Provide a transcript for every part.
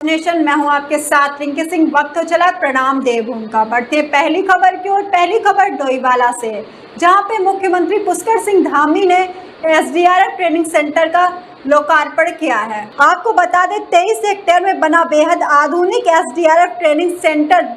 Nation, मैं हूं आपके साथ रिंकी सिंह। वक्त हो चला प्रणाम देवभूमि का। बढ़ते हैं पहली खबर की ओर। पहली खबर डोईवाला से, जहां पे मुख्यमंत्री पुष्कर सिंह धामी ने एसडीआरएफ ट्रेनिंग सेंटर का लोकार्पण किया है। आपको बता दें 23 हेक्टेयर में बना बेहद आधुनिक एसडीआरएफ ट्रेनिंग सेंटर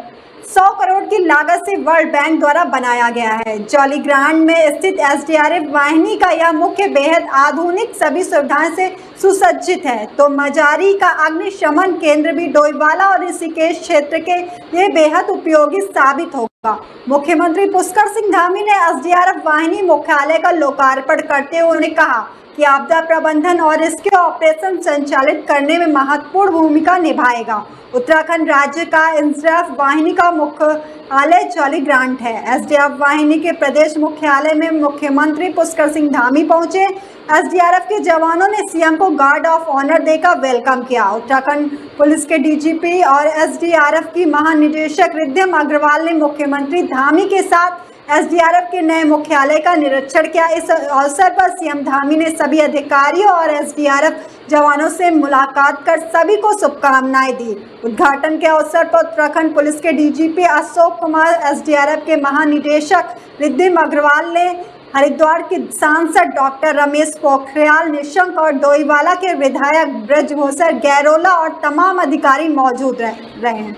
100 करोड़ की लागत से वर्ल्ड बैंक द्वारा बनाया गया है। जॉलीग्रांट में स्थित एसडीआरएफ वाहिनी का यह मुख्य बेहद आधुनिक सभी सुविधाएं से सुसज्जित है। तो मजारी का अग्निशमन केंद्र भी डोईवाला और ऋषिकेश क्षेत्र के लिए बेहद उपयोगी साबित होगा। मुख्यमंत्री पुष्कर सिंह धामी ने एसडीआरएफ वाहिनी मुख्यालय का लोकार्पण करते हुए उन्होंने कहा कि आपदा प्रबंधन और इसके ऑपरेशन संचालित करने में महत्वपूर्ण भूमिका निभाएगा। उत्तराखंड राज्य का एसडीआरएफ वाहिनी का मुख्यालय जॉलीग्रांट है। एसडीआरएफ वाहिनी के प्रदेश मुख्यालय में मुख्यमंत्री पुष्कर सिंह धामी पहुंचे। एसडीआरएफ के जवानों ने सीएम को गार्ड ऑफ ऑनर देकर वेलकम किया। उत्तराखंड पुलिस के डीजीपी और एसडीआरएफ की महानिदेशक रिद्धिम अग्रवाल ने मुख्यमंत्री धामी के साथ एसडीआरएफ के नए मुख्यालय का निरीक्षण किया। इस अवसर पर सीएम धामी ने सभी अधिकारियों और एसडीआरएफ जवानों से मुलाकात कर सभी को शुभकामनाएं दी। उद्घाटन के अवसर पर उत्तराखंड पुलिस के डीजीपी अशोक कुमार, एसडीआरएफ के महानिदेशक रिद्धिम अग्रवाल ने, हरिद्वार के सांसद डॉक्टर रमेश पोखरियाल निशंक और डोईवाला के विधायक ब्रजभूषण गैरोला और तमाम अधिकारी मौजूद रहे हैं।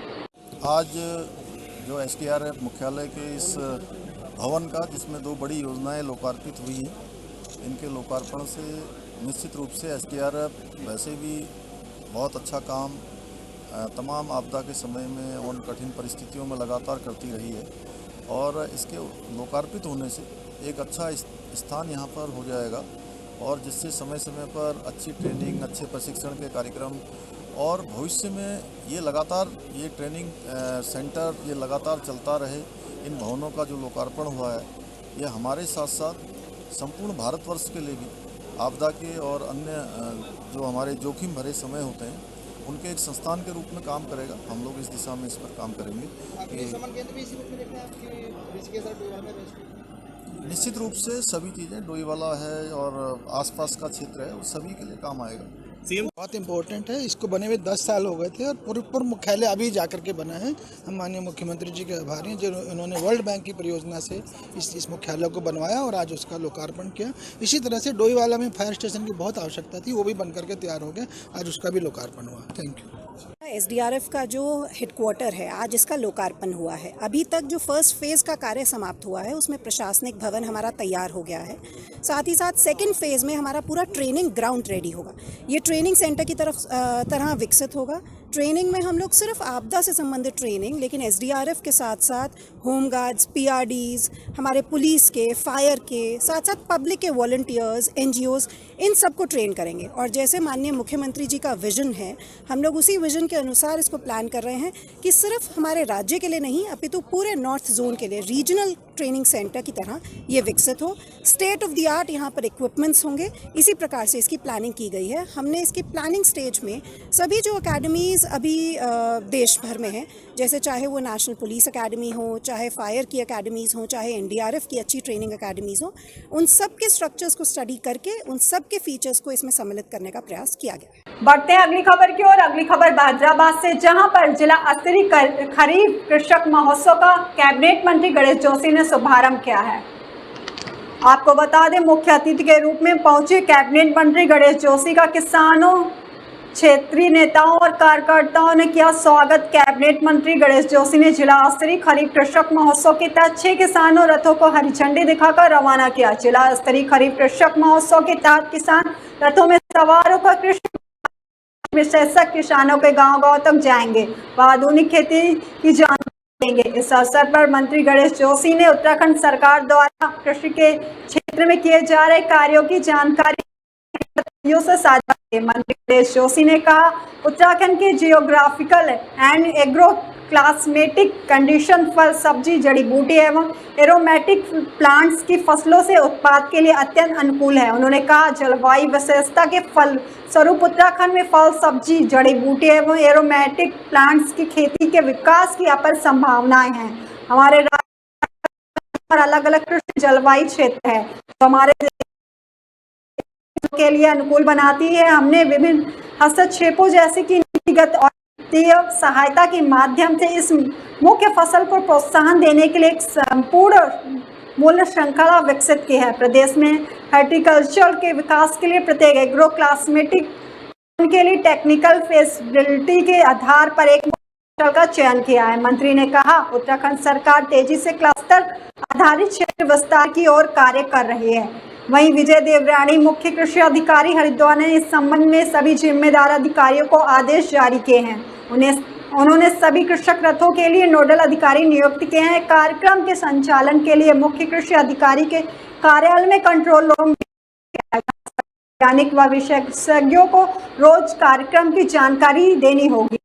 आज जो एसडीआरएफ मुख्यालय के इस भवन का, जिसमें दो बड़ी योजनाएं लोकार्पित हुई हैं, इनके लोकार्पण से निश्चित रूप से एसडीआरएफ वैसे भी बहुत अच्छा काम तमाम आपदा के समय में उन कठिन परिस्थितियों में लगातार करती रही है, और इसके लोकार्पित होने से एक अच्छा स्थान यहाँ पर हो जाएगा, और जिससे समय समय पर अच्छी ट्रेनिंग, अच्छे प्रशिक्षण के कार्यक्रम और भविष्य में ये लगातार ये ट्रेनिंग सेंटर ये लगातार चलता रहे। इन भवनों का जो लोकार्पण हुआ है, ये हमारे साथ साथ संपूर्ण भारतवर्ष के लिए भी आपदा के और अन्य जो हमारे जोखिम भरे समय होते हैं, उनके एक संस्थान के रूप में काम करेगा। हम लोग इस दिशा में इस पर काम करेंगे। निश्चित रूप से सभी चीज़ें, डोईवाला है और आसपास का क्षेत्र है, वो सभी के लिए काम आएगा। बहुत इम्पोर्टेंट है। इसको बने हुए 10 साल हो गए थे और पूर्व मुख्यालय अभी जाकर के बना है। हम माननीय मुख्यमंत्री जी के आभारी हैं, जो उन्होंने वर्ल्ड बैंक की परियोजना से इस मुख्यालय को बनवाया और आज उसका लोकार्पण किया। इसी तरह से डोईवाला में फायर स्टेशन की बहुत आवश्यकता थी, वो भी बन करके तैयार हो गया, आज उसका भी लोकार्पण हुआ। Thank you. एसडीआरएफ का जो हेडक्वार्टर है, आज इसका लोकार्पण हुआ है। अभी तक जो फर्स्ट फेज़ का कार्य समाप्त हुआ है, उसमें प्रशासनिक भवन हमारा तैयार हो गया है। साथ ही साथ सेकंड फेज़ में हमारा पूरा ट्रेनिंग ग्राउंड रेडी होगा। ये ट्रेनिंग सेंटर की तरह विकसित होगा। ट्रेनिंग में हम लोग सिर्फ आपदा से संबंधित ट्रेनिंग, लेकिन एसडीआरएफ के साथ साथ होमगार्ड्स, पीआरडीज, हमारे पुलिस के, फायर के, साथ साथ पब्लिक के वॉलंटियर्स, एनजीओज, इन सबको ट्रेन करेंगे। और जैसे माननीय मुख्यमंत्री जी का विजन है, हम लोग उसी विजन के अनुसार इसको प्लान कर रहे हैं कि सिर्फ हमारे राज्य के लिए नहीं, अपितु पूरे नॉर्थ जोन के लिए रीजनल ट्रेनिंग सेंटर की तरह ये विकसित हो। स्टेट ऑफ द आर्ट यहाँ पर इक्विपमेंट्स होंगे। इसी प्रकार से इसकी प्लानिंग की गई है। हमने इसकी प्लानिंग स्टेज में सभी जो अकेडमीज़ अभी देश भर में हैं, जैसे चाहे वो नेशनल पुलिस अकेडमी हो, चाहे फायर की अकेडमीज़ हो, चाहे एनडीआरएफ की अच्छी ट्रेनिंग अकेडमीज़ हो, उन सब के स्ट्रक्चर्स को स्टडी करके उन सब के फीचर्स को इसमें सम्मिलित करने का प्रयास किया गया है। बढ़ते हैं अगली खबर की ओर। अगली खबर हैदराबाद से, जहां पर जिला स्तरीय खरीफ कृषक महोत्सव का कैबिनेट मंत्री गणेश जोशी ने शुभारंभ किया है। आपको बता दें, मुख्य अतिथि के रूप में पहुंचे कैबिनेट मंत्री गणेश जोशी का किसानों, क्षेत्रीय नेताओं और कार्यकर्ताओं ने किया स्वागत। कैबिनेट मंत्री गणेश जोशी ने जिला स्तरीय खरीफ कृषक महोत्सव के तहत 6 किसानों रथों को हरी झंडी दिखाकर रवाना किया। जिला स्तरीय खरीफ कृषक महोत्सव के तहत किसान रथों में सवार होकर कृषि विशेषज्ञ किसानों के गांव-गांव तक जाएंगे व आधुनिक खेती की जानकारी देंगे। इस अवसर पर मंत्री गणेश जोशी ने उत्तराखंड सरकार द्वारा कृषि के क्षेत्र में किए जा रहे कार्यों की जानकारी से साझा की। मंत्री गणेश जोशी ने कहा, उत्तराखंड के geographical and agro climatic condition फल, सब्जी, जड़ी बूटी एवं एरोमेटिक प्लांट्स की फसलों से उत्पाद के लिए अत्यंत अनुकूल है। उन्होंने कहा, जलवायु विशेषता के फल स्वरूप उत्तराखंड में फल, सब्जी, जड़ी बूटी एवं एरोमेटिक प्लांट्स की खेती के विकास की अपार संभावनाएं हैं। हमारे राज्य पर अलग अलग कृषि जलवायु क्षेत्र है, तो हमारे के लिए अनुकूल बनाती है। हमने विभिन्न हस्तक्षेपों जैसे कि नीतिगत और वित्तीय सहायता के माध्यम से इस मुख्य फसल को प्रोत्साहन देने के लिए एक संपूर्ण मूल्य श्रृंखला विकसित की है। प्रदेश में हॉर्टिकल्चर के विकास के लिए प्रत्येक एग्रो क्लास्मेटिक के लिए टेक्निकल फेसिलिटी के आधार पर एक मॉडल का चयन किया है। मंत्री ने कहा, उत्तराखंड सरकार तेजी से क्लस्टर आधारित क्षेत्र विस्तार की ओर कार्य कर रही है। वहीं विजय देवरानी मुख्य कृषि अधिकारी हरिद्वार ने इस संबंध में सभी जिम्मेदार अधिकारियों को आदेश जारी किए हैं। उन्होंने सभी कृषक रथों के लिए नोडल अधिकारी नियुक्त किए हैं। कार्यक्रम के संचालन के लिए मुख्य कृषि अधिकारी के कार्यालय में कंट्रोल रूम वैज्ञानिक व विशेषज्ञों को रोज कार्यक्रम की जानकारी देनी होगी।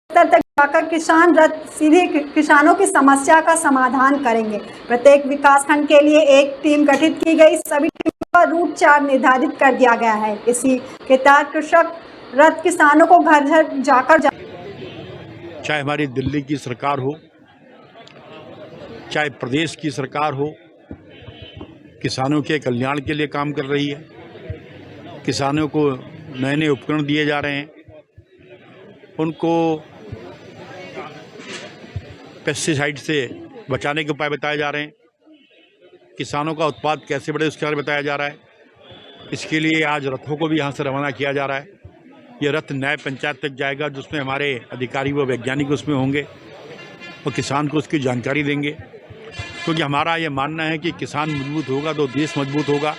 स्तर तक जाकर किसान रथ सीधे किसानों की समस्या का समाधान करेंगे। प्रत्येक विकासखंड के लिए एक टीम गठित की गई। सभी टीमों का रूट चार्ट निर्धारित कर दिया गया है। इसी के तहत कृषक रथ किसानों को घर घर जाकर चाहे हमारी दिल्ली की सरकार हो, चाहे प्रदेश की सरकार हो, किसानों के कल्याण के लिए काम कर रही है। किसानों को नए नए उपकरण दिए जा रहे हैं, उनको पेस्टिसाइड से बचाने के उपाय बताए जा रहे हैं, किसानों का उत्पाद कैसे बढ़े उसके बारे में बताया जा रहा है। इसके लिए आज रथों को भी यहाँ से रवाना किया जा रहा है। ये रथ न्याय पंचायत तक जाएगा, जिसमें हमारे अधिकारी व वैज्ञानिक उसमें होंगे और किसान को उसकी जानकारी देंगे, क्योंकि हमारा ये मानना है कि किसान मजबूत होगा तो देश मजबूत होगा।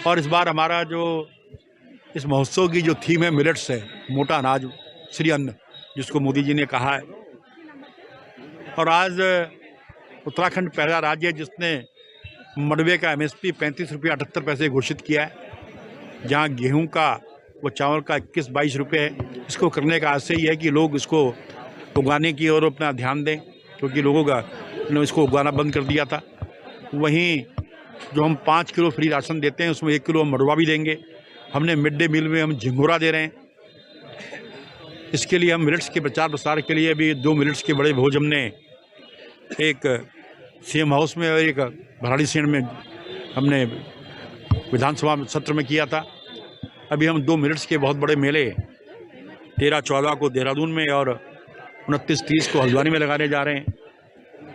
और इस बार हमारा जो इस महोत्सव की जो थीम है मिलेट्स है, मोटा अनाज श्री अन्न, जिसको मोदी जी ने कहा है। और आज उत्तराखंड पहला राज्य है जिसने मंडवे का MSP 35 रुपये 78 पैसे घोषित किया है, जहाँ गेहूं का व चावल का 21-22 रुपये है। इसको करने का आशय ये है कि लोग इसको उगाने की ओर अपना ध्यान दें, क्योंकि लोगों का इसको उगाना बंद कर दिया था। वहीं जो हम 5 किलो फ्री राशन देते हैं उसमें 1 किलो हम मड़वा भी देंगे। हमने मिड डे मील में हम झिंगोरा दे रहे हैं। इसके लिए हम मिलेट्स के प्रचार प्रसार के लिए भी 2 मिलेट्स के बड़े भोज हमने एक CM हाउस में और एक भराड़ीसेन में हमने विधानसभा सत्र में किया था। अभी हम 2 मिलेट्स के बहुत बड़े मेले 13-14 को देहरादून में और 29-30 को हल्द्वानी में लगाने जा रहे हैं।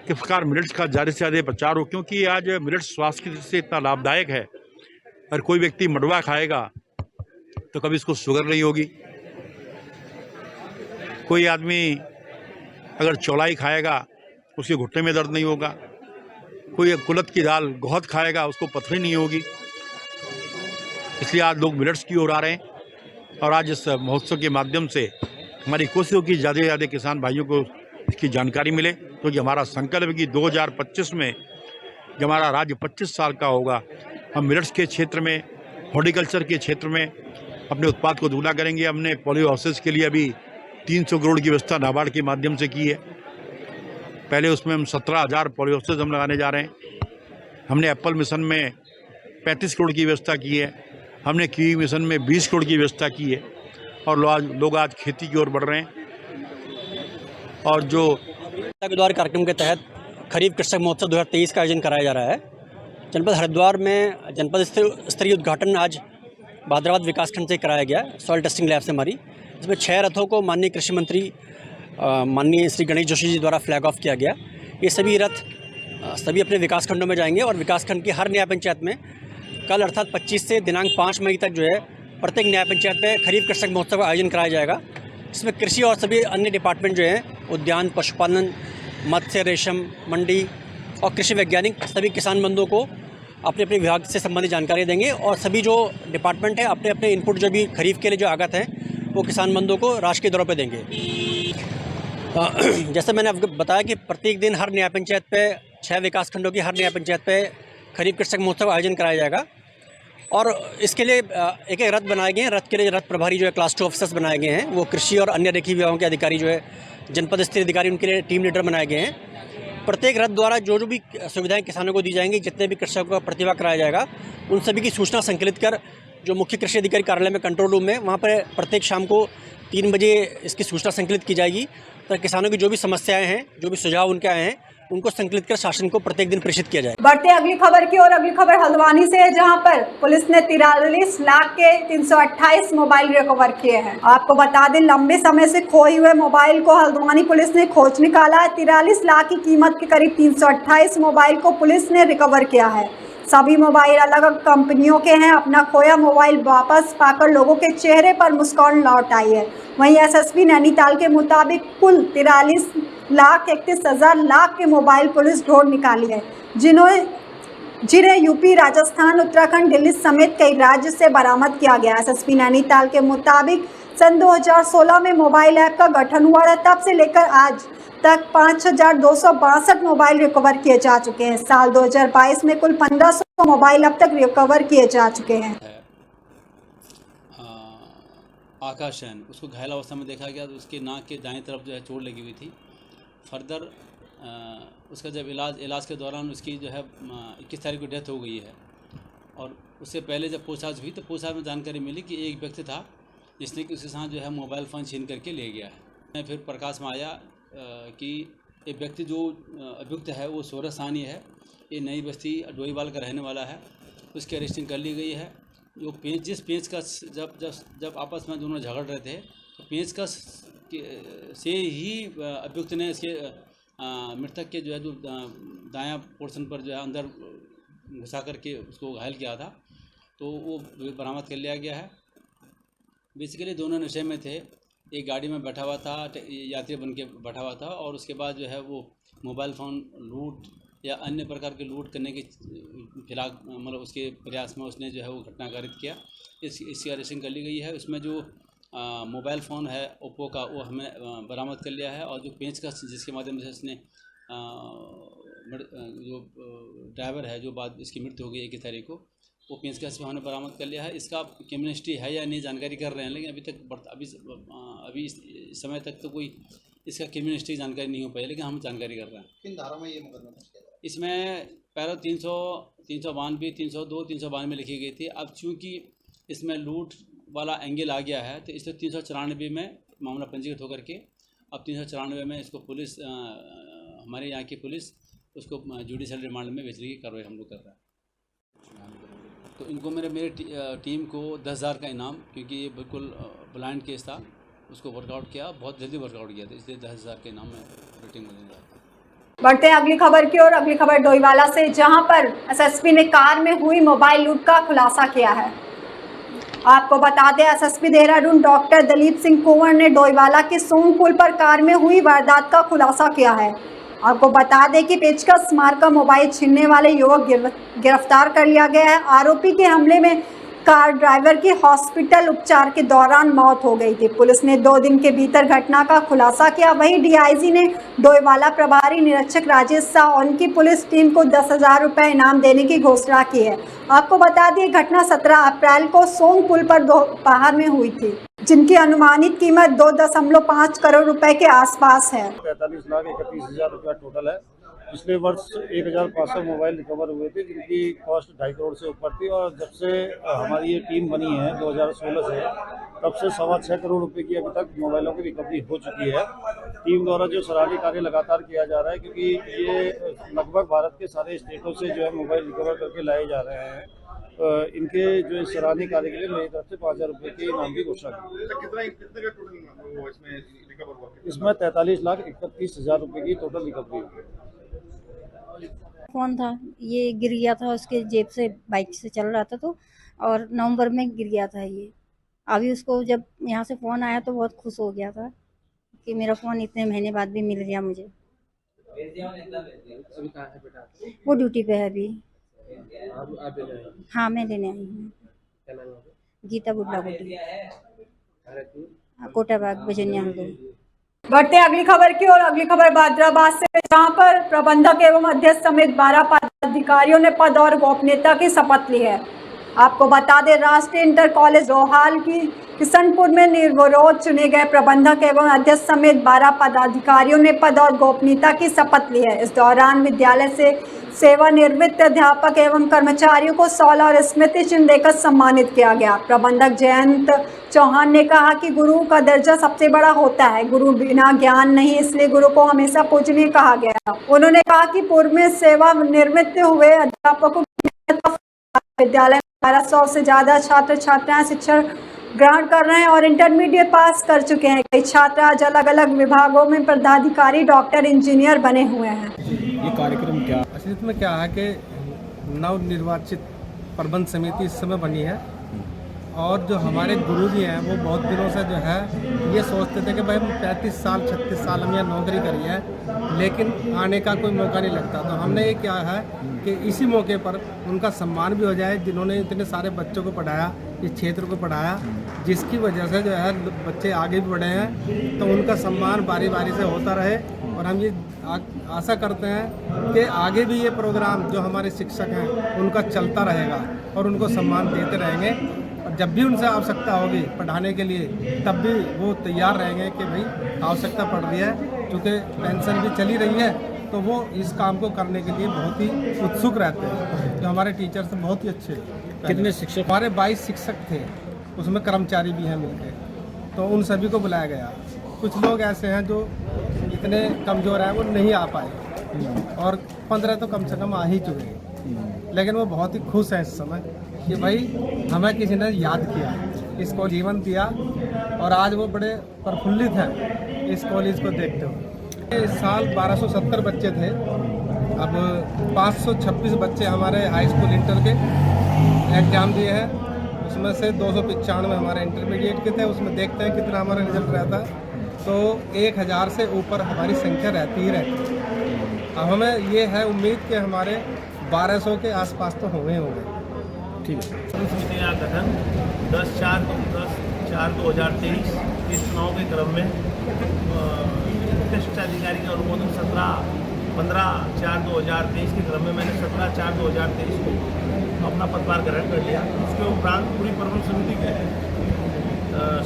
किस प्रकार मिलेट्स का ज़्यादा से ज़्यादा प्रचार हो, क्योंकि आज मिलेट्स स्वास्थ्य की दृष्टि से इतना लाभदायक है। अगर कोई व्यक्ति मडवा खाएगा तो कभी इसको शुगर नहीं होगी। कोई आदमी अगर चौलाई खाएगा उसके घुटने में दर्द नहीं होगा। कोई कुलत की दाल गौहत खाएगा उसको पथरी नहीं होगी। इसलिए आज लोग मिलेट्स की ओर आ रहे हैं और आज इस महोत्सव के माध्यम से हमारी कोशिश हो कि ज़्यादा से ज़्यादा किसान भाइयों को इसकी जानकारी मिले, क्योंकि हमारा संकल्प है कि 2025 में जब हमारा राज्य 25 साल का होगा, हम मिलेट्स के क्षेत्र में, हॉर्टिकल्चर के क्षेत्र में अपने उत्पाद को दोगुना करेंगे। हमने पॉली हाउसेस के लिए अभी 300 करोड़ की व्यवस्था नाबार्ड के माध्यम से की है। पहले उसमें हम 17,000 पॉली हाउसेस हम लगाने जा रहे हैं। हमने एप्पल मिशन में 35 करोड़ की व्यवस्था की है। हमने कीवी मिशन में 20 करोड़ की व्यवस्था की है और लोग आज खेती की ओर बढ़ रहे हैं। और जो के द्वारा कार्यक्रम के तहत खरीफ कृषक महोत्सव 2023 का आयोजन कराया जा रहा है। जनपद हरिद्वार में जनपद स्तरीय उद्घाटन आज भादराबाद विकासखंड से कराया गया, सॉइल टेस्टिंग लैब से हमारी। इसमें 6 रथों को माननीय कृषि मंत्री माननीय श्री गणेश जोशी जी द्वारा फ्लैग ऑफ किया गया। ये सभी रथ सभी अपने विकासखंडों में जाएंगे और विकासखंड की हर न्याय पंचायत में कल अर्थात 25 से दिनांक 5 मई तक जो है प्रत्येक न्याय पंचायत में खरीफ कृषक महोत्सव का आयोजन कराया जाएगा। इसमें कृषि और सभी अन्य डिपार्टमेंट जो हैं, उद्यान, पशुपालन, मत्स्य, रेशम, मंडी और कृषि वैज्ञानिक सभी किसान बंधुओं को अपने अपने विभाग से संबंधित जानकारी देंगे और सभी जो डिपार्टमेंट है अपने अपने इनपुट जो भी खरीफ के लिए जो आगत हैं वो किसान बंधुओं को राशि के दरों पे देंगे। जैसे मैंने आपको बताया कि प्रत्येक दिन हर न्याय पंचायत पे 6 विकासखंडों की हर न्याय पंचायत पे खरीफ कृषक महोत्सव का आयोजन कराया जाएगा और इसके लिए एक रथ बनाए गए हैं। रथ के लिए रथ प्रभारी जो है क्लास 2 ऑफिसर्स बनाए गए हैं। वो कृषि और अन्य रेखी विभागों के अधिकारी जो है जनपद स्तरीय अधिकारी, उनके लिए टीम लीडर बनाए गए हैं। प्रत्येक रथ द्वारा जो भी सुविधाएं किसानों को दी जाएंगी, जितने भी कृषकों का प्रतिभा कराया जाएगा, उन सभी की सूचना संकलित कर जो मुख्य कृषि अधिकारी कार्यालय में कंट्रोल रूम में, वहाँ पर प्रत्येक शाम को 3 बजे इसकी सूचना संकलित की जाएगी। तो किसानों की जो भी समस्याएं हैं, जो भी सुझाव उनके आए हैं, उनको संकलित कर शासन को प्रत्येक दिन प्रेषित किया जाए। बढ़ते अगली खबर की ओर। अगली खबर हल्द्वानी से है, जहां पर पुलिस ने 43 लाख के 328 मोबाइल रिकवर किए हैं। आपको बता दें, लंबे समय से खोए हुए मोबाइल को हल्द्वानी पुलिस ने खोज निकाला है। 43 लाख की कीमत के करीब 328 मोबाइल को पुलिस ने रिकवर किया है। सभी मोबाइल अलग अलग कंपनियों के हैं। अपना खोया मोबाइल वापस पाकर लोगों के चेहरे पर मुस्कान लौट आई है। वहीं एसएसपी नैनीताल के मुताबिक कुल 43,31,000 लाख के मोबाइल पुलिस ढूंढ निकाली है, जिन्हें यूपी, राजस्थान, उत्तराखंड, दिल्ली समेत कई राज्य से बरामद किया गया। एसएसपी नैनीताल के मुताबिक सन 2016 में मोबाइल ऐप का गठन हुआ था। तब से लेकर आज तक 5,262 मोबाइल रिकवर किए जा चुके हैं। साल 2022 में कुल 1,500 मोबाइल अब तक रिकवर किए जा चुके हैं। आकाश जैन, उसको घायल अवस्था में देखा गया तो उसके नाक के दाएं तरफ जो है चोट लगी हुई थी। फर्दर उसका जब इलाज के दौरान उसकी जो है 21 तारीख को डेथ हो गई है। और उससे पहले जब पूछताछ हुई तो पूछताछ में जानकारी मिली कि एक व्यक्ति था जिसने कि उसके साथ जो है मोबाइल फ़ोन छीन करके ले गया है। फिर प्रकाश में आया कि एक व्यक्ति जो अभियुक्त है वो सोरस सानी है, ये नई बस्ती डोईवाल का रहने वाला है। उसकी अरेस्टिंग कर ली गई है। जो जिस पेचकस जब आपस में दोनों झगड़ रहे थे तो पेचकस से ही अभियुक्त ने इसके मृतक के जो है जो दायां पोर्शन पर जो है अंदर घुसा करके उसको घायल किया था, तो वो बरामद कर लिया गया है। बेसिकली दोनों नशे में थे। एक गाड़ी में बैठा हुआ था, यात्री बन के बैठा हुआ था, और उसके बाद जो है वो मोबाइल फ़ोन लूट या अन्य प्रकार के लूट करने के फिराक मतलब उसके प्रयास में उसने जो है वो घटना कारित किया। इसकी अरेस्टिंग कर ली गई है। उसमें जो मोबाइल फ़ोन है ओप्पो का वो हमें बरामद कर लिया है, और जो पेचकस जिसके माध्यम से उसने जो ड्राइवर है जो बाद इसकी मृत्यु हो गई 21 तारीख को, वो पेचकस भी हमने बरामद कर लिया है। इसका क्रिमिनलिटी है या नहीं जानकारी कर रहे हैं, लेकिन अभी इस समय तक तो कोई इसका क्रिमिनलिटी जानकारी नहीं हो पाई, लेकिन हम जानकारी कर रहे हैं। किन धारा में ये मुकदमा दर्ज किया? इसमें पहले 392, 302, 392 में लिखी गई थी। अब चूँकि इसमें लूट वाला एंगल आ गया है तो इसलिए 394 में मामला पंजीकृत होकर के अब 394 में इसको पुलिस हमारे यहाँ की पुलिस उसको जुडिशल रिमांड में भेजने की कार्रवाई हम लोग कर रहे हैं। तो इनको मेरे टीम को 10,000 का इनाम, क्योंकि ये बिल्कुल ब्लाइंड केस था, उसको वर्कआउट किया, बहुत जल्दी वर्कआउट किया था, इसलिए 10,000 के इनाम में टीम को देने जाता। बढ़ते हैं अगली खबर की ओर। अगली खबर डोईवाला से, जहां पर एसएसपी ने कार में हुई मोबाइल लूट का खुलासा किया है। आपको बता दें, एसएसपी देहरादून डॉक्टर दलीप सिंह कुंवर ने डोईवाला के सोंग पुल पर कार में हुई वारदात का खुलासा किया है। आपको बता दें कि पेचकस मारकर मोबाइल छीनने वाले युवक गिरफ्तार कर लिया गया है। आरोपी के हमले में कार ड्राइवर की हॉस्पिटल उपचार के दौरान मौत हो गई थी। पुलिस ने 2 दिन के भीतर घटना का खुलासा किया। वहीं डीआईजी ने डोईवाला प्रभारी निरीक्षक राजेश शाह और उनकी पुलिस टीम को 10,000 रुपये इनाम देने की घोषणा की है। आपको बता दें, घटना 17 अप्रैल को सोंग पुल पर दोपहर में हुई थी, जिनकी अनुमानित कीमत 2.5 करोड़ रुपए के आसपास है। 43,31,000 रुपया टोटल है। पिछले वर्ष 1,500 मोबाइल रिकवर हुए थे, जिनकी कॉस्ट 2.5 करोड़ से ऊपर थी। और जब से हमारी ये टीम बनी है 2016 से, तब से 6.25 करोड़ रुपए की अभी तक मोबाइलों की रिकवरी हो चुकी है। टीम द्वारा जो सराहनीय कार्य लगातार किया जा रहा है, क्योंकि ये लगभग भारत के सारे स्टेटों से जो है मोबाइल रिकवर करके लाए जा रहे हैं। इनके जो सराहनीय कार्य के लिए मेरी तरफ से 5,000 रुपये के इनाम की घोषणा की। इसमें 43,31,000 रुपये की टोटल रिकवरी हुई। फोन था, ये गिर गया था, उसके जेब से बाइक से चल रहा था तो, और नवंबर में गिर गया था ये। अभी उसको जब यहाँ से फ़ोन आया तो बहुत खुश हो गया था कि मेरा फ़ोन इतने महीने बाद भी मिल गया मुझे। अभी कहाँ है बेटा? वो ड्यूटी पे है अभी। हाँ, मैं लेने आई हूँ। क्या नाम है? गीता बुड्ढा कोटाबाग बजनिया हम लोग। बढ़ते हैं अगली खबर की ओर। अगली खबर बादराबाद से, जहां पर प्रबंधक एवं अध्यक्ष समेत 12 पदाधिकारियों ने पद और गोपनीयता की शपथ ली है। आपको बता दें, राष्ट्रीय इंटर कॉलेज रोहाल की किशनपुर में निर्विरोध चुने गए प्रबंधक एवं अध्यक्ष समेत 12 पदाधिकारियों ने पद और गोपनीयता की शपथ ली है। इस दौरान विद्यालय से सेवानिवृत्त अध्यापक एवं कर्मचारियों को शॉल और स्मृति चिन्ह देकर सम्मानित किया गया। प्रबंधक जयंत चौहान ने कहा कि गुरु का दर्जा सबसे बड़ा होता है, गुरु बिना ज्ञान नहीं, इसलिए गुरु को हमेशा पूजनीय कहा गया। उन्होंने कहा कि पूर्व में सेवानिवृत्त हुए अध्यापकों विद्यालय में 1200 से ज्यादा छात्र छात्राएं शिक्षा ग्रहण कर रहे हैं और इंटरमीडिएट पास कर चुके हैं। कई छात्र आज अलग अलग विभागों में पदाधिकारी, डॉक्टर, इंजीनियर बने हुए हैं। ये कार्यक्रम क्या असलियत में क्या है कि नव निर्वाचित प्रबंध समिति इस समय बनी है और जो हमारे गुरुजी हैं वो बहुत दिनों से जो है ये सोचते थे कि भाई हम 35 साल 36 साल हम यहाँ नौकरी करी है लेकिन आने का कोई मौका नहीं लगता। तो हमने ये क्या है कि इसी मौके पर उनका सम्मान भी हो जाए जिन्होंने इतने सारे बच्चों को पढ़ाया, इस क्षेत्र को पढ़ाया, जिसकी वजह से जो है बच्चे आगे भी बढ़े हैं। तो उनका सम्मान बारी बारी से होता रहे और हम ये आशा करते हैं कि आगे भी ये प्रोग्राम जो हमारे शिक्षक हैं उनका चलता रहेगा और उनको सम्मान देते रहेंगे। और जब भी उनसे आवश्यकता होगी पढ़ाने के लिए तब भी वो तैयार रहेंगे कि भाई आवश्यकता पड़ रही है, क्योंकि पेंशन भी चली रही है तो वो इस काम को करने के लिए बहुत ही उत्सुक रहते हैं। जो हमारे टीचर्स बहुत ही अच्छे। कितने शिक्षक? हमारे 22 शिक्षक थे, उसमें कर्मचारी भी हैं मिलकर, तो उन सभी को बुलाया गया। कुछ लोग ऐसे हैं जो इतने कमज़ोर हैं वो नहीं आ पाए और 15 तो कम से कम आ ही चुके हैं, लेकिन वो बहुत ही खुश हैं इस समय कि भाई हमें किसी ने याद किया, इसको जीवन दिया और आज वो बड़े प्रफुल्लित हैं इस कॉलेज को देखते हुए। इस साल 1270 बच्चे थे, अब 526 बच्चे हमारे हाई स्कूल इंटर के एग्ज़ाम दिए हैं, उसमें से 295 हमारे इंटरमीडिएट के थे। उसमें देखते हैं कितना हमारा रिजल्ट रहता है, तो 1000 से ऊपर हमारी संख्या रहती ही रहती है। अब हमें ये है उम्मीद कि हमारे 1200 के आसपास तो होंगे। ठीक है। समिति का गठन 10/4/2023 इस चुनाव के क्रम में मुख्य शिक्षा अधिकारी का अनुमोदन 15/4/2023 के क्रम में मैंने 17/4/2023 को अपना पदभार ग्रहण कर लिया। उसके उपरांत पूरी प्रबंध समिति के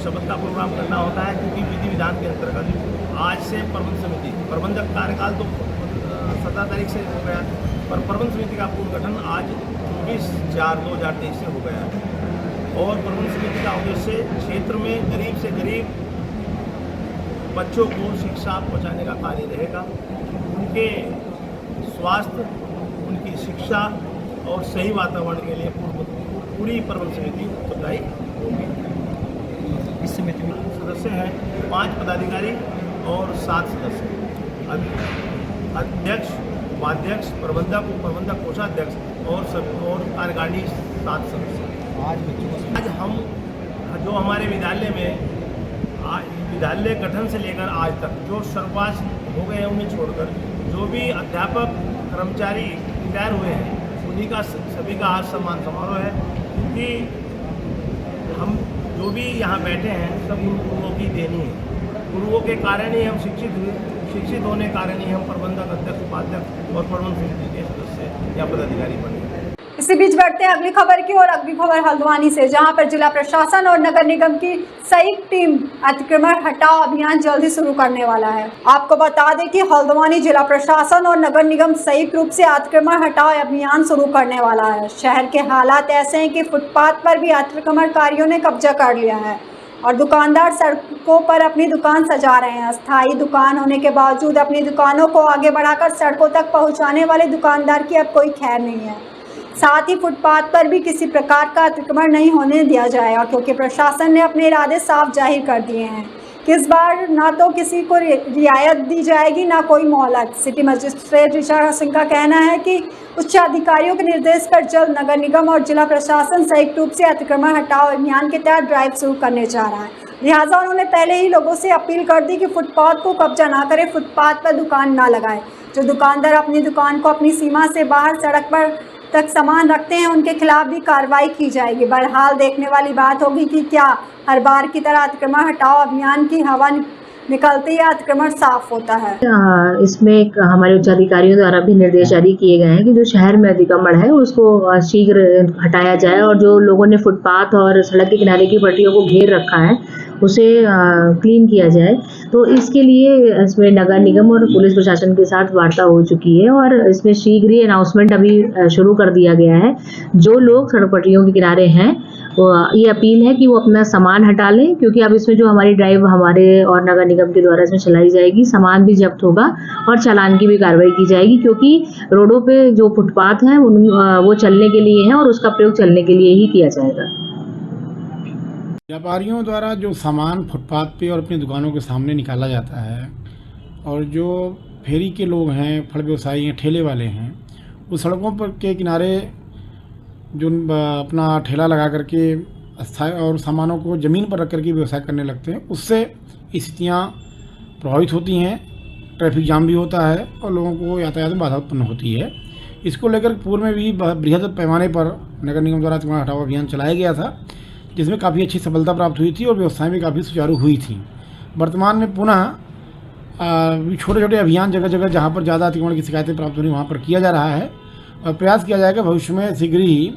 शपथ का प्रोग्राम करना होता है, क्योंकि विधि विधान के अंतर्गत आज से प्रबंध समिति प्रबंधक कार्यकाल तो 17 तारीख से हो गया, पर प्रबंध समिति का पूर्ण गठन आज 24/4/2023 से हो गया है। और प्रबंध समिति का उद्देश्य क्षेत्र में गरीब से गरीब बच्चों को शिक्षा पहुंचाने का कार्य रहेगा। उनके स्वास्थ्य, उनकी शिक्षा और सही वातावरण के लिए पूरी प्रबंध समिति उत्तरदायी होगी। इस समिति में सदस्य हैं 5 पदाधिकारी और 7 सदस्य, अध्यक्ष, उपाध्यक्ष, प्रबंधक, उप प्रबंधक, कोषाध्यक्ष और कार्यकारिणी 7 सदस्य। आज हम जो हमारे विद्यालय में विद्यालय गठन से लेकर आज तक जो सर्वपास हो गए हैं उन्हें छोड़कर जो भी अध्यापक, कर्मचारी रिटायर हुए हैं उन्हीं का सभी का आज सम्मान समारोह है, क्योंकि हम जो भी यहाँ बैठे हैं सब उन गुरुओं की देनी है। गुरुओं के कारण ही हम शिक्षित होने के कारण ही हम प्रबंधक, अध्यक्ष, उपाध्यक्ष और प्रबंध समिति के सदस्य या पदाधिकारी बने। इसी बीच बढ़ते हैं अगली खबर की और। अगली खबर हल्द्वानी से, जहां पर जिला प्रशासन और नगर निगम की संयुक्त टीम अतिक्रमण हटाओ अभियान जल्दी शुरू करने वाला है। आपको बता दें कि हल्द्वानी जिला प्रशासन और नगर निगम संयुक्त रूप से अतिक्रमण हटाओ अभियान शुरू करने वाला है। शहर के हालात ऐसे हैं कि फुटपाथ पर भी अतिक्रमणकारियों ने कब्जा कर लिया है और दुकानदार सड़कों पर अपनी दुकान सजा रहे हैं। अस्थायी दुकान होने के बावजूद अपनी दुकानों को आगे बढ़ाकर सड़कों तक पहुँचाने वाले दुकानदार की अब कोई खैर नहीं है। साथ ही फुटपाथ पर भी किसी प्रकार का अतिक्रमण नहीं होने दिया जाएगा, क्योंकि प्रशासन ने अपने इरादे साफ जाहिर कर दिए हैं कि इस बार ना तो किसी को रियायत दी जाएगी ना कोई मोहलत। सिटी मजिस्ट्रेट ऋचा सिंह का कहना है कि उच्च अधिकारियों के निर्देश पर जल्द नगर निगम और जिला प्रशासन संयुक्त रूप से अतिक्रमण हटाओ अभियान के तहत ड्राइव शुरू करने जा रहा है। लिहाजा उन्होंने पहले ही लोगों से अपील कर दी कि फुटपाथ को कब्जा ना करें, फुटपाथ पर दुकान ना लगाए। जो दुकानदार अपनी दुकान को अपनी सीमा से बाहर सड़क पर तक सामान रखते हैं उनके खिलाफ भी कार्रवाई की जाएगी। बहरहाल देखने वाली बात होगी कि क्या हर बार की तरह अतिक्रमण हटाओ अभियान की हवा निकलते ही अतिक्रमण साफ होता है। इसमें हमारे उच्चाधिकारियों द्वारा भी निर्देश जारी किए गए हैं कि जो शहर में अतिक्रमण है उसको शीघ्र हटाया जाए और जो लोगों ने फुटपाथ और सड़क के किनारे की पट्टियों को घेर रखा है उसे क्लीन किया जाए। तो इसके लिए इसमें नगर निगम और पुलिस प्रशासन के साथ वार्ता हो चुकी है और इसमें शीघ्र ही अनाउंसमेंट अभी शुरू कर दिया गया है। जो लोग सड़क पटरियों के किनारे हैं ये अपील है कि वो अपना सामान हटा लें, क्योंकि अब इसमें जो हमारी ड्राइव हमारे और नगर निगम के द्वारा इसमें चलाई जाएगी, सामान भी जब्त होगा और चालान की भी कार्रवाई की जाएगी, क्योंकि रोडों पे जो फुटपाथ हैं वो चलने के लिए हैं और उसका प्रयोग चलने के लिए ही किया जाएगा। व्यापारियों द्वारा जो सामान फुटपाथ पे और अपनी दुकानों के सामने निकाला जाता है और जो फेरी के लोग हैं, फल व्यवसायी हैं, ठेले वाले हैं, वो सड़कों पर के किनारे जो अपना ठेला लगा करके स्थायी और सामानों को ज़मीन पर रख करके व्यवसाय करने लगते हैं, उससे स्थितियाँ प्रभावित होती हैं, ट्रैफिक जाम भी होता है और लोगों को यातायात में बाधा उत्पन्न होती है। इसको लेकर पूर्व में भी बृहद पैमाने पर नगर निगम द्वारा अतिक्रमण हटाओ अभियान चलाया गया था, जिसमें काफ़ी अच्छी सफलता प्राप्त हुई थी और व्यवस्थाएं भी काफ़ी सुचारू हुई थी। वर्तमान में पुनः छोटे छोटे अभियान जगह जगह जहाँ पर ज़्यादा अतिक्रमण की शिकायतें प्राप्त हो रही वहाँ पर किया जा रहा है और प्रयास किया जाएगा भविष्य में शीघ्र ही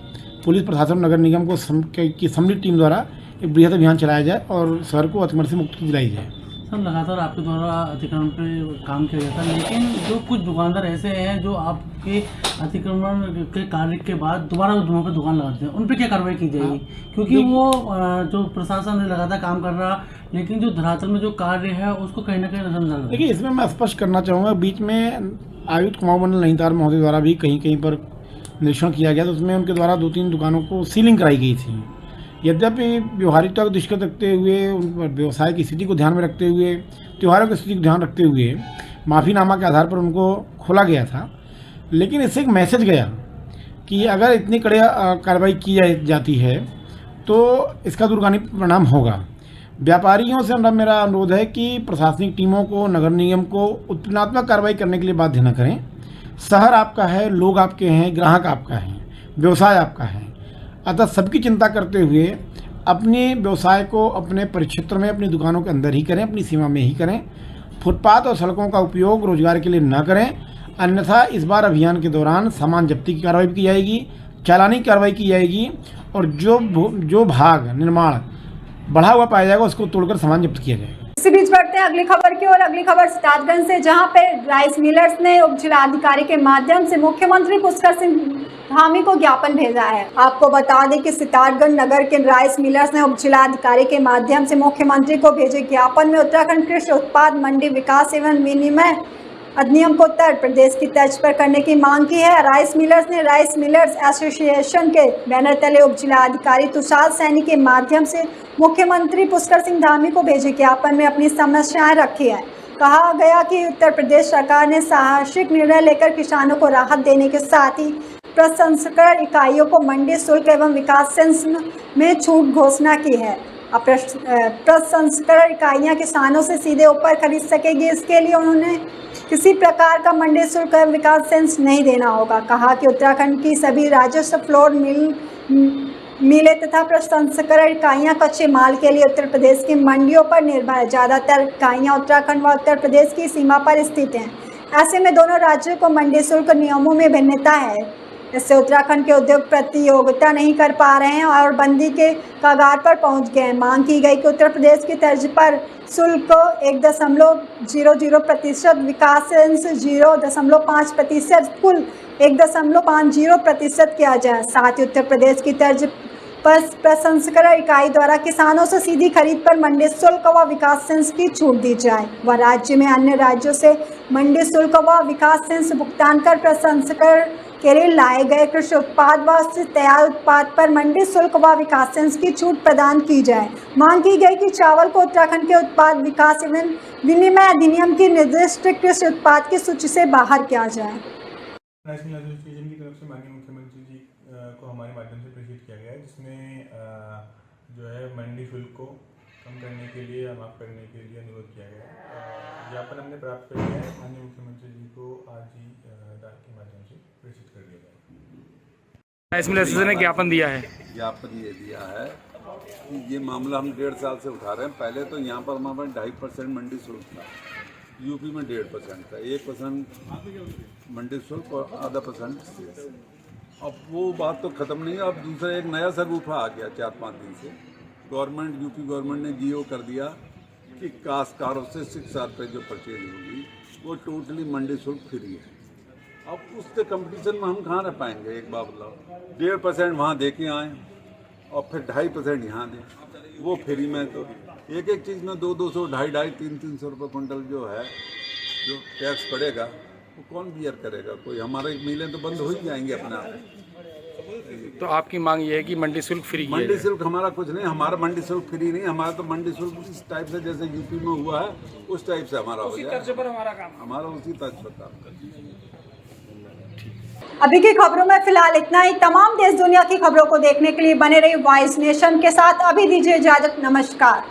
पुलिस प्रशासन नगर निगम को की सम्मिलित टीम द्वारा एक बृहद अभियान चलाया जाए और शहर को अतिक्रमण से मुक्त दिलाई जाए। सर, लगातार आपके द्वारा अतिक्रमण पे काम किया जाता है, लेकिन जो कुछ दुकानदार ऐसे हैं जो आपके अतिक्रमण के कार्य के बाद दोबारा वहाँ पर दुकान लगाते हैं, उन पर क्या कार्रवाई की जाएगी? क्योंकि वो जो प्रशासन है लगातार काम कर रहा, लेकिन जो धरातल में जो कार्य है उसको कहीं ना कहीं नजर। देखिए, इसमें मैं स्पष्ट करना चाहूँगा, बीच में आयुक्त कुमार मंडल नैनीताल महोदय द्वारा भी कहीं कहीं पर निरीक्षण किया गया, तो उसमें उनके द्वारा 2-3 दुकानों को सीलिंग कराई गई थी। यद्यपि व्यवहारिकता को दृष्टिगत रखते हुए, व्यवसाय की स्थिति को ध्यान में रखते हुए, त्योहारों की स्थिति को ध्यान रखते हुए माफ़ीनामा के आधार पर उनको खोला गया था, लेकिन इससे एक मैसेज गया कि अगर इतनी कड़ी कार्रवाई की जाती है तो इसका दूरगामी परिणाम होगा। व्यापारियों से मेरा अनुरोध है कि प्रशासनिक टीमों को, नगर निगम को उत्पीड़नात्मक कार्रवाई करने के लिए बाध्य न करें। शहर आपका है, लोग आपके हैं, ग्राहक आपका है, व्यवसाय आपका है, अतः सबकी चिंता करते हुए अपने व्यवसाय को अपने परिक्षेत्र में, अपनी दुकानों के अंदर ही करें, अपनी सीमा में ही करें। फुटपाथ और सड़कों का उपयोग रोजगार के लिए न करें, अन्यथा इस बार अभियान के दौरान सामान जब्ती की कार्रवाई की जाएगी, चालानी कार्रवाई की जाएगी और जो भाग निर्माण बढ़ा हुआ पाया जाएगा उसको तोड़कर सामान जब्त किया जाएगा। इसी बीच बढ़ते हैं अगली खबर की ओर। अगली खबर सितारगंज से, जहां पे राइस मिलर्स ने उप जिलाधिकारी के माध्यम से मुख्यमंत्री पुष्कर सिंह धामी को ज्ञापन भेजा है। आपको बता दें कि सितारगंज नगर के राइस मिलर्स ने उप जिलाधिकारी के माध्यम से मुख्यमंत्री को भेजे ज्ञापन में उत्तराखंड कृषि उत्पाद मंडी विकास एवं विनिमय अधिनियम को उत्तर प्रदेश की तर्ज पर करने की मांग की है। राइस मिलर्स ने राइस मिलर्स एसोसिएशन के बैनर तले उप जिलाधिकारी तुषार सैनी के माध्यम से मुख्यमंत्री पुष्कर सिंह धामी को भेजे ज्ञापन में अपनी समस्याएं रखी है। कहा गया कि उत्तर प्रदेश सरकार ने साहसिक निर्णय लेकर किसानों को राहत देने के साथ ही प्रसंस्करण इकाइयों को मंडी शुल्क एवं विकास सेस में छूट घोषणा की है। अब प्रसंस्करण इकाइयाँ किसानों से सीधे ऊपर खरीद सकेगी। इसके लिए उन्होंने किसी प्रकार का मंडी शुल्क एवं विकास सेस नहीं देना होगा। कहा कि उत्तराखंड की सभी राजस्व फ्लोर मिले तथा प्रसंस्करण इकाइयाँ कच्चे माल के लिए उत्तर प्रदेश की मंडियों पर निर्भर है। ज़्यादातर इकाइयाँ उत्तराखंड व उत्तर प्रदेश की सीमा पर स्थित हैं। ऐसे में दोनों राज्यों को मंडी शुल्क नियमों में भिन्नता है। इससे उत्तराखंड के उद्योग प्रतियोगिता नहीं कर पा रहे हैं और बंदी के कगार पर पहुंच गए हैं। मांग की गई कि उत्तर प्रदेश की तर्ज पर शुल्क 1.00%, विकास सेस 0.5%, कुल 1.50% किया जाए। साथ ही उत्तर प्रदेश की तर्ज पर प्रसंस्करण इकाई द्वारा किसानों से सीधी खरीद पर मंडी शुल्क व विकास सेस की छूट दी जाए व राज्य में अन्य राज्यों से मंडी शुल्क व विकास सेस भुगतान कर प्रसंस्करण के लिए लाए गए कृषि उत्पाद व तैयार उत्पाद पर मंडी शुल्क व विकास सेस की छूट प्रदान की जाए। मांग की गई कि चावल को उत्तराखंड के उत्पाद विकास एवं विनिमय अधिनियम की निर्दिष्ट कृषि उत्पाद की सूची से बाहर किया जाए। राइस मिल एसोसिएशन की तरफ से माननीय मुख्यमंत्री जी को हमारे माध्यम से प्रेषित किया गया है, जिसमें जो है मंडी शुल्क को कम करने के लिए, माफ करने के लिए अनुरोध किया गया है। ज्ञापन हमने प्राप्त कर लिया है, माननीय मुख्यमंत्री जी को आज ही डाक के माध्यम से प्रेषित कर दिया जाएगा। राइस मिल एसोसिएशन ने ज्ञापन दिया है। ज्ञापन ये दिया है कि ये मामला हम 1.5 साल से उठा रहे हैं। पहले तो यहाँ पर हमारे 2.5% मंडी शुल्क था, यूपी में 1.5% था, 1% मंडी शुल्क और 0.5% सेस। अब वो बात तो ख़त्म नहीं है। अब दूसरा एक नया सा रूप आ गया 4-5 दिन से गवर्नमेंट यूपी गवर्नमेंट ने जीओ कर दिया कि काश्तकारों से 6 रुपये जो परचेज होगी वो टोटली मंडी शुल्क फ्री है। अब उसके कंपटीशन में हम कहाँ रह पाएंगे? एक बार बताओ, 1.5% वहाँ दे के आए और फिर 2.5% यहाँ दें, वो फ्री में। तो एक एक चीज़ में 200, 250, 300 रुपये कुंटल जो है जो टैक्स पड़ेगा वो कौन बियर करेगा? कोई हमारे मिलें तो बंद हो ही जाएंगे अपने आप। तो आपकी मांग ये है कि मंडी शुल्क फ्री? मंडी शुल्क हमारा कुछ नहीं, हमारा मंडी शुल्क फ्री नहीं, हमारा तो मंडी शुल्क इस टाइप से जैसे यूपी में हुआ है उस टाइप से हमारा हो जाए, हमारा उसी तर्ज पर काम करना। अभी की खबरों में फिलहाल इतना ही। तमाम देश दुनिया की खबरों को देखने के लिए बने रहिए वॉइस नेशन के साथ। अभी दीजिए इजाजत, नमस्कार।